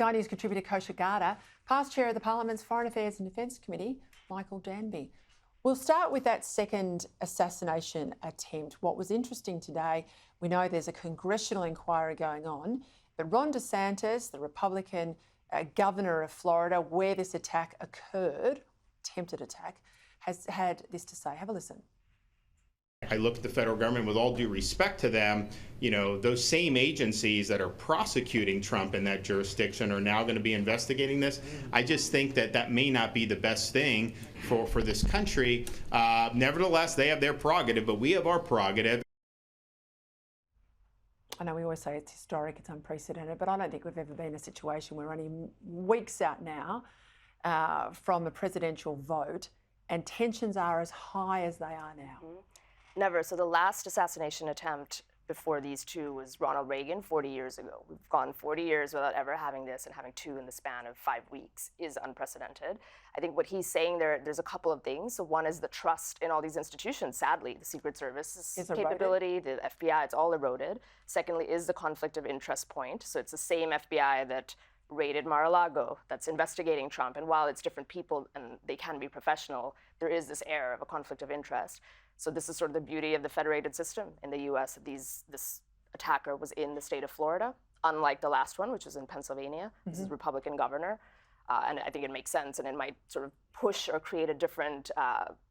Sky News contributor Kosha Garda, past chair of the Parliament's Foreign Affairs and Defence Committee, Michael Danby. We'll start with that second assassination attempt. What was interesting today, we know there's a congressional inquiry going on, but Ron DeSantis, the Republican governor of Florida, where this attack occurred, attempted attack, has had this to say. Have a listen. I look at the federal government, with all due respect to them, those same agencies that are prosecuting Trump in that jurisdiction are now going to be investigating this. I just think that that may not be the best thing for this country. Nevertheless, they have their prerogative, but we have our prerogative. I know we always say it's historic, it's unprecedented, but I don't think we've ever been in a situation where we're only weeks out now from a presidential vote and tensions are as high as they are now. Never. So the last assassination attempt before these two was Ronald Reagan 40 years ago. We've gone 40 years without ever having this, and having two in the span of 5 weeks is unprecedented. I think what he's saying there's a couple of things. So one is the trust in all these institutions. Sadly, the Secret Service's capability, the FBI, it's all eroded. Secondly is the conflict of interest point. So it's the same FBI that raided Mar-a-Lago, that's investigating Trump. And while it's different people and they can be professional, there is this air of a conflict of interest. So this is sort of the beauty of the federated system in the US. This attacker was in the state of Florida, unlike the last one, which was in Pennsylvania. This is Republican governor. And I think it makes sense, and it might sort of push or create a different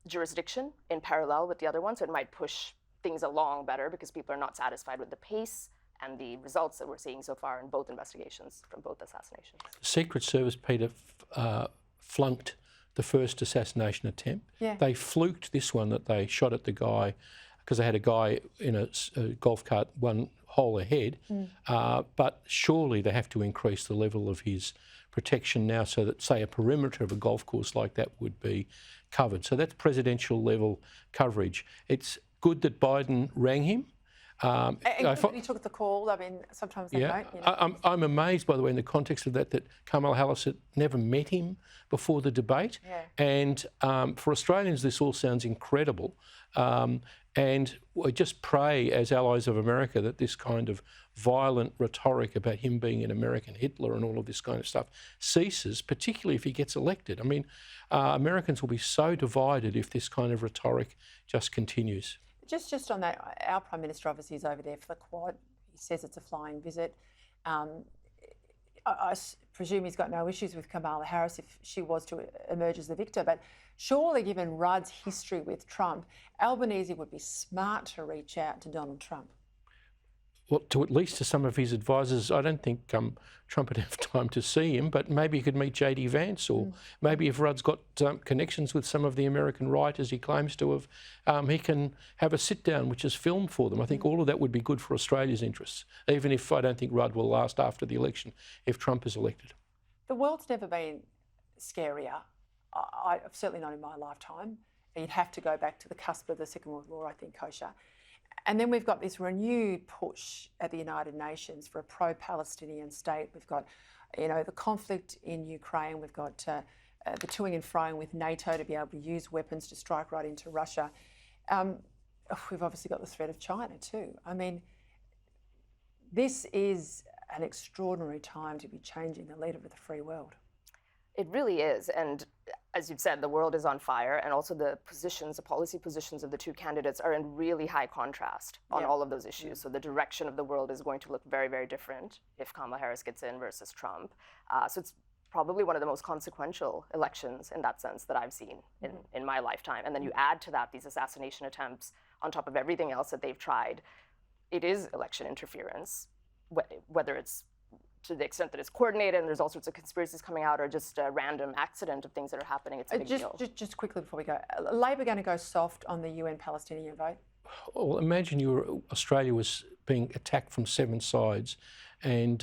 jurisdiction in parallel with the other one. So it might push things along better because people are not satisfied with the pace and the results that we're seeing so far in both investigations from both assassinations. The Secret Service, Peter, flunked the first assassination attempt. Yeah. They fluked this one that they shot at the guy because they had a guy in a golf cart one hole ahead. But surely they have to increase the level of his protection now so that, say, a perimeter of a golf course like that would be covered. So that's presidential level coverage. It's good that Biden rang him. And he took the call. I mean, sometimes they don't. I'm amazed, by the way, in the context of that Kamala Harris had never met him before the debate. Yeah. And for Australians, this all sounds incredible. And I just pray, as allies of America, that this kind of violent rhetoric about him being an American Hitler and all of this kind of stuff ceases, particularly if he gets elected. I mean, Americans will be so divided if this kind of rhetoric just continues. Just on that, our Prime Minister obviously is over there for the Quad. He says it's a flying visit. I presume he's got no issues with Kamala Harris if she was to emerge as the victor, but surely given Rudd's history with Trump, Albanese would be smart to reach out to Donald Trump. Well, at least to some of his advisors. I don't think Trump would have time to see him, but maybe he could meet J.D. Vance, or maybe if Rudd's got connections with some of the American writers he claims to have, he can have a sit-down which is filmed for them. I think all of that would be good for Australia's interests, even if I don't think Rudd will last after the election if Trump is elected. The world's never been scarier, certainly not in my lifetime. You'd have to go back to the cusp of the Second World War, I think, Kosha. And then we've got this renewed push at the United Nations for a pro-Palestinian state. We've got, the conflict in Ukraine. We've got the toing and froing with NATO to be able to use weapons to strike right into Russia. We've obviously got the threat of China too. I mean, this is an extraordinary time to be changing the leader of the free world. It really is. And as you've said, the world is on fire, and also the policy positions of the two candidates are in really high contrast on all of those issues. So the direction of the world is going to look very, very different if Kamala Harris gets in versus Trump. So it's probably one of the most consequential elections in that sense that I've seen in my lifetime. And then you add to that these assassination attempts on top of everything else that they've tried. It is election interference, whether it's to the extent that it's coordinated and there's all sorts of conspiracies coming out, or just a random accident of things that are happening. It's a big deal. Just quickly before we go, Labor going to go soft on the UN Palestinian vote? Well, imagine Australia was being attacked from 7 sides, and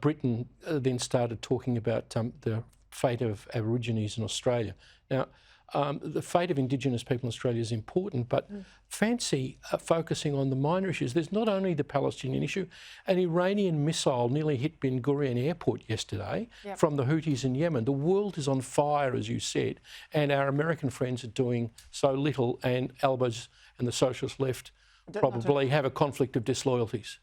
Britain then started talking about the fate of Aborigines in Australia. Now, the fate of Indigenous people in Australia is important, but fancy focusing on the minor issues. There's not only the Palestinian issue. An Iranian missile nearly hit Ben Gurion Airport yesterday from the Houthis in Yemen. The world is on fire, as you said, and our American friends are doing so little, and Albers and the socialist left probably have a conflict of disloyalties.